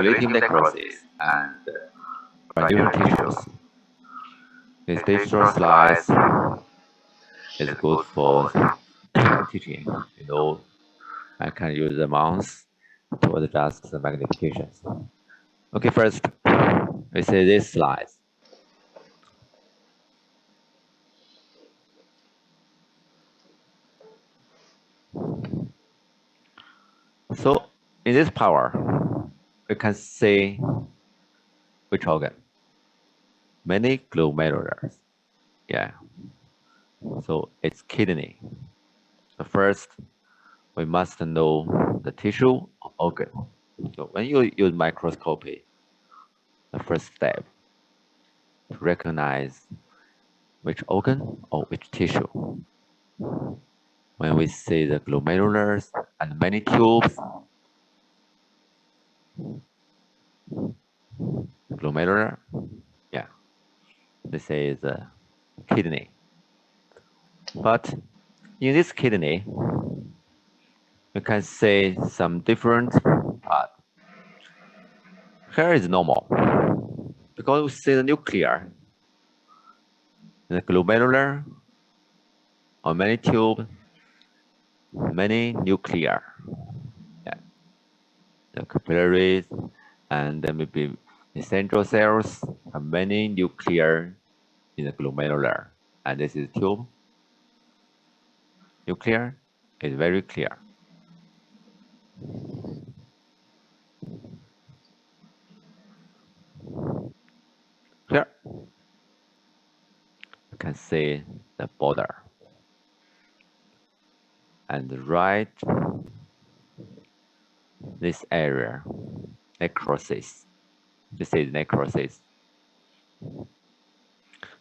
coagulative necrosis and granular tissues. This digital slice is good for teaching. I can use the mouse to adjust the magnifications. Okay, first, we see this slice. So, in this power, we can see which organ? Many glomerulars. Yeah. So, it's kidney. So first, we must know the tissue or organ. So when you use microscopy, the first step to recognize which organ or which tissue. When we see the glomerulars and many tubes, glomerular, yeah, this is the kidney. But in this kidney, you can see some different part. Here is normal, because we see the nuclear, the glomerular, or many tube, many nuclear. Yeah. The capillaries and then maybe the central cells have many nuclear in the glomerular. And this is tube. Nuclear is very clear. Here, you can see the border. And right, this area, necrosis. This is necrosis.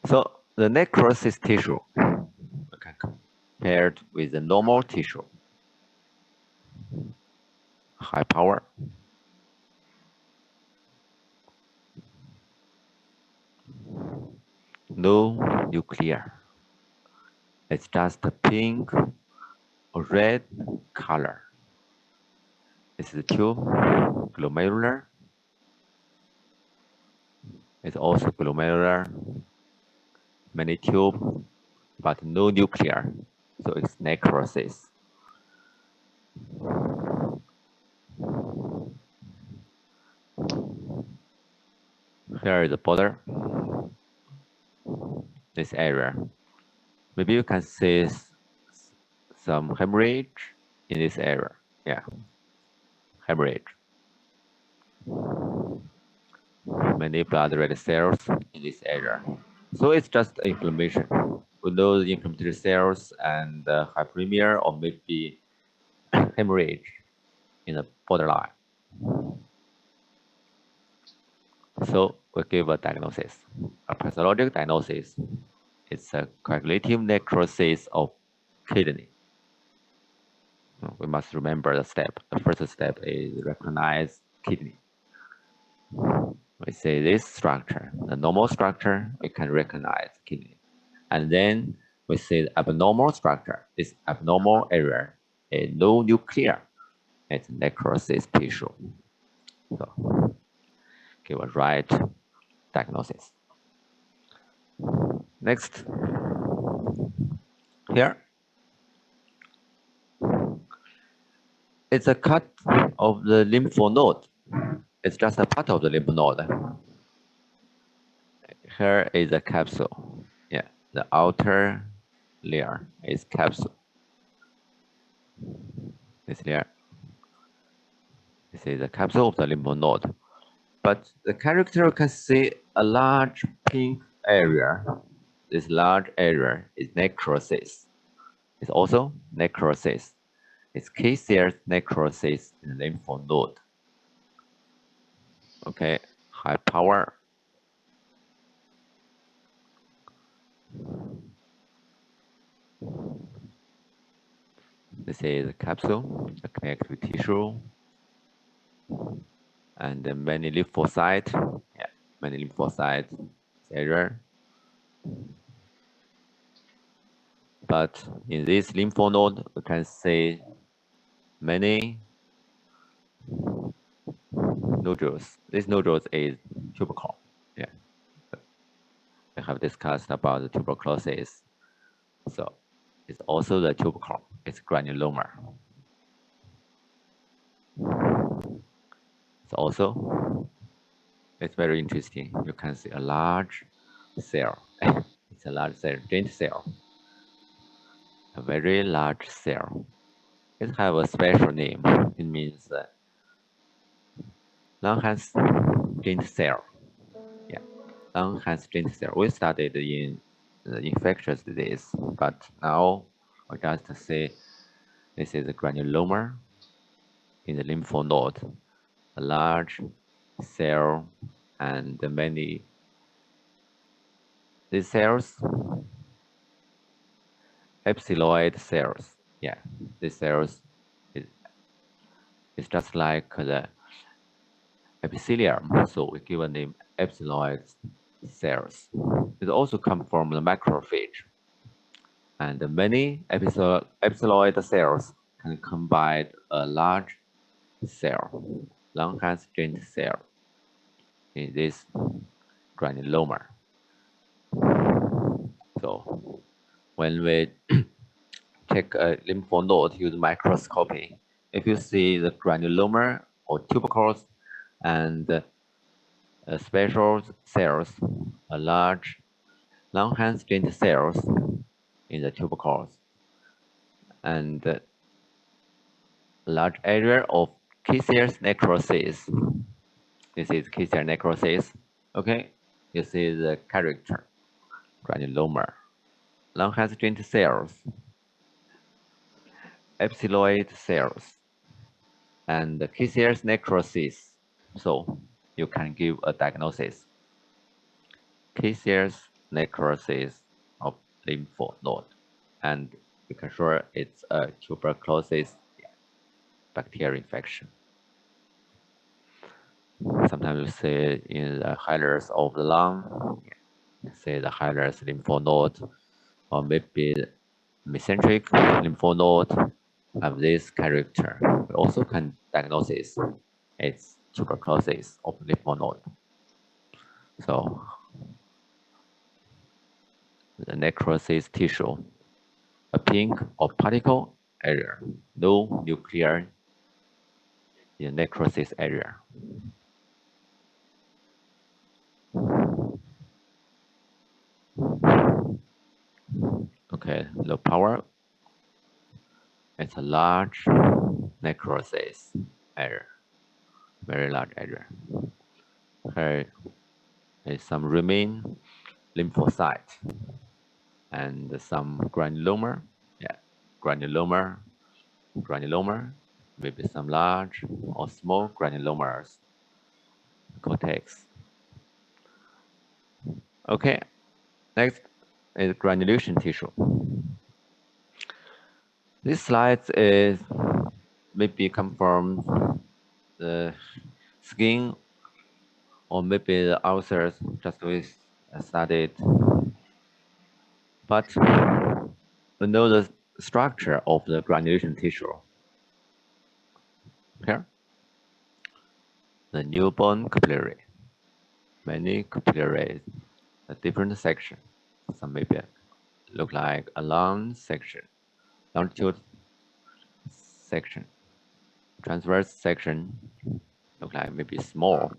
So the necrosis tissue, we can compare it with the normal tissue. High power. No nuclear. It's just a pink or red color. This is the tube, glomerular. It's also glomerular, many tube, but no nuclear. So it's necrosis. Here is the border. This area. Maybe you can see some hemorrhage in this area. Yeah, hemorrhage. Many blood red cells in this area. So it's just inflammation. We know the inflammatory cells and hyperemia or maybe hemorrhage in the borderline. So we give a diagnosis, a pathologic diagnosis. It's a coagulative necrosis of kidney. We must remember the step. The first step is recognize kidney. We say this structure, the normal structure, we can recognize kidney. And then we say the abnormal structure, this abnormal area is no nuclear, it's necrosis tissue. So give a right diagnosis. Next, here, it's a cut of the lymph node. It's just a part of the lymph node. Here is a capsule. Yeah, the outer layer is capsule. This layer. This is the capsule of the lymph node. But the character can see a large pink area. This large area is necrosis. It's also necrosis. It's K-cell necrosis in the lymph node. Okay, high power. This is a capsule, the connective tissue, and many lymphocytes. Yeah, many lymphocytes area. But in this lymph node, we can see many no nodules. These nodules is tubercle. Yeah, we have discussed about the tuberculosis. So it's also the tubercle. It's granuloma. So also, it's very interesting. You can see a large cell. It's a large cell, giant cell. A very large cell. It have a special name. It means Langhans giant cell. Yeah, Langhans giant cell. We studied in the infectious disease, but now I just say this is a granuloma in the lymph node, a large cell, and many these cells, epithelioid cells. Yeah, these cells is just like the epithelium, so we give a name epithelioid cells. It also comes from the macrophage, and many epithelioid cells can combine a large cell, Langhans giant cell, in this granuloma. So when we take a lymph node using microscopy, if you see the granuloma or tubercles and special cells, a large Langhans giant cells in the tubercles, and a large area of caseous necrosis. This is caseous necrosis. Okay, this is the character granuloma. Langhans giant cells, epithelioid cells, and caseous necrosis. So you can give a diagnosis. Caseous necrosis of lymph node, and you can show it's a tuberculosis bacterial infection. Sometimes you see in the highlights of the lung, you see the highlights lymph node, or maybe mesenteric lymph node have this character. We also can diagnose it's tuberculosis of lymph node. So the necrosis tissue, a pink or particle area, no nuclear in necrosis area. Okay, low power. It's a large necrosis area, very large area. Here is some remain lymphocyte and some granuloma. Yeah, granuloma, maybe some large or small granulomas, cortex. Okay, next is granulation tissue. This slide is maybe come from the skin, or maybe the ulcers just we studied. But we know the structure of the granulation tissue. Here, the newborn capillary, many capillaries, a different section. Some maybe look like a long section, longitude section, transverse section, look like maybe small.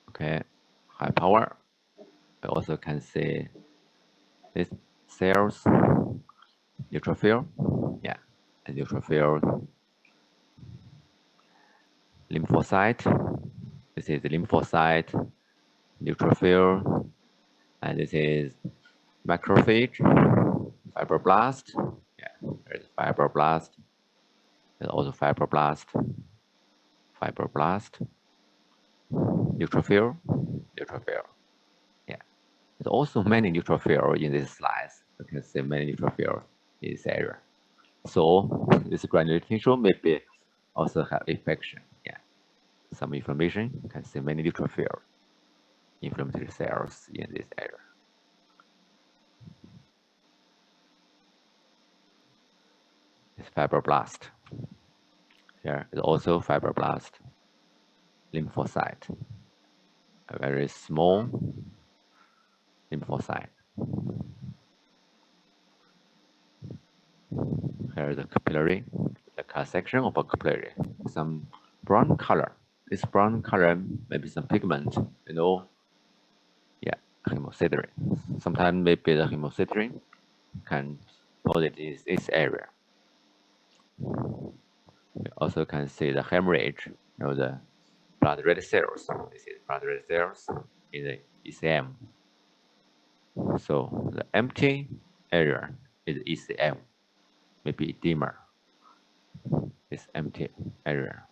Okay, high power. I also can see these cells, neutrophil, yeah, and neutrophil, lymphocyte. This is the lymphocyte, neutrophil, and this is macrophage, fibroblast. Yeah, there's fibroblast. There's also fibroblast, neutrophil. Yeah, there's also many neutrophil in this slice. You can see many neutrophil in this area. So this granulation tissue maybe also have infection. Yeah, some inflammation. You can see many neutrophil, inflammatory cells in this area. fibroblast. Here is also fibroblast lymphocyte, a very small lymphocyte. Here is the capillary, the cross section of a capillary, some brown color. This brown color maybe some pigment, hemosiderin. Sometimes maybe the hemosiderin can deposit in this area. We also can see the hemorrhage, the blood red cells. This is blood red cells in the ECM. So the empty area is ECM, maybe edema. This empty area.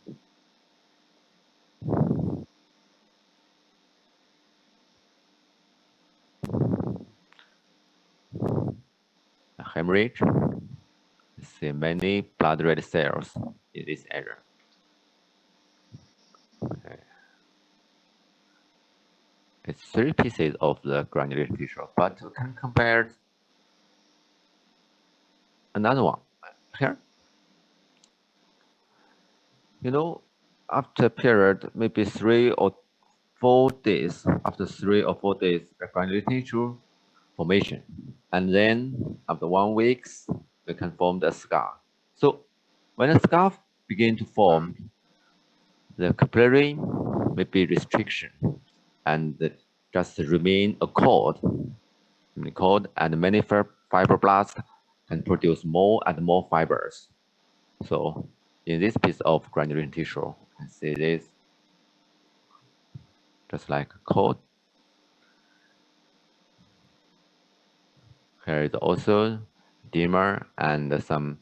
A hemorrhage. See many blood red cells in this area. Okay. It's 3 pieces of the granular tissue, but we can compare another one here. After a period, maybe 3 or 4 days, after 3 or 4 days, the granular tissue formation. And then after 1 week, we can form the scar. So when a scar begins to form, the capillary may be restriction and just remain a cord, and many fibroblasts can produce more and more fibers. So in this piece of granular tissue, you can see this just like a cord. Here is also edema and some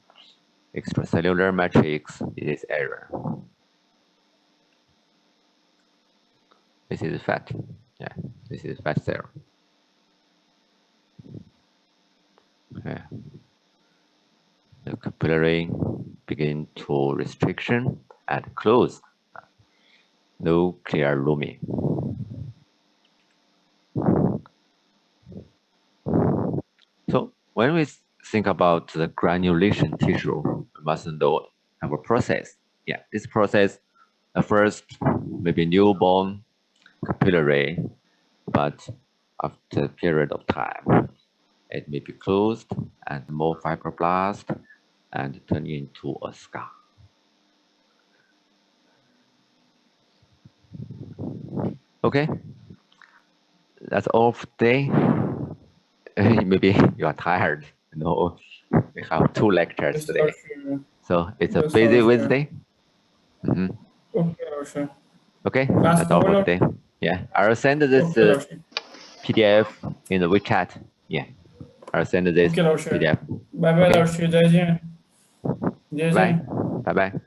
extracellular matrix in this area. This is fat. Yeah, this is fat cell. Okay. The capillary begin to restriction and close. No clear lumen. So when we think about the granulation tissue, we must know our process. Yeah, this process, first maybe newborn capillary, but after a period of time, it may be closed and more fibroblast and turn into a scar. Okay, that's all for today. Maybe you are tired. We have 2 lectures today, so it's a busy Wednesday. Okay, that's all for today. Yeah, I'll send this PDF in the WeChat. Yeah, I'll send this PDF. Bye bye, 老师，再见。 Bye. Bye bye.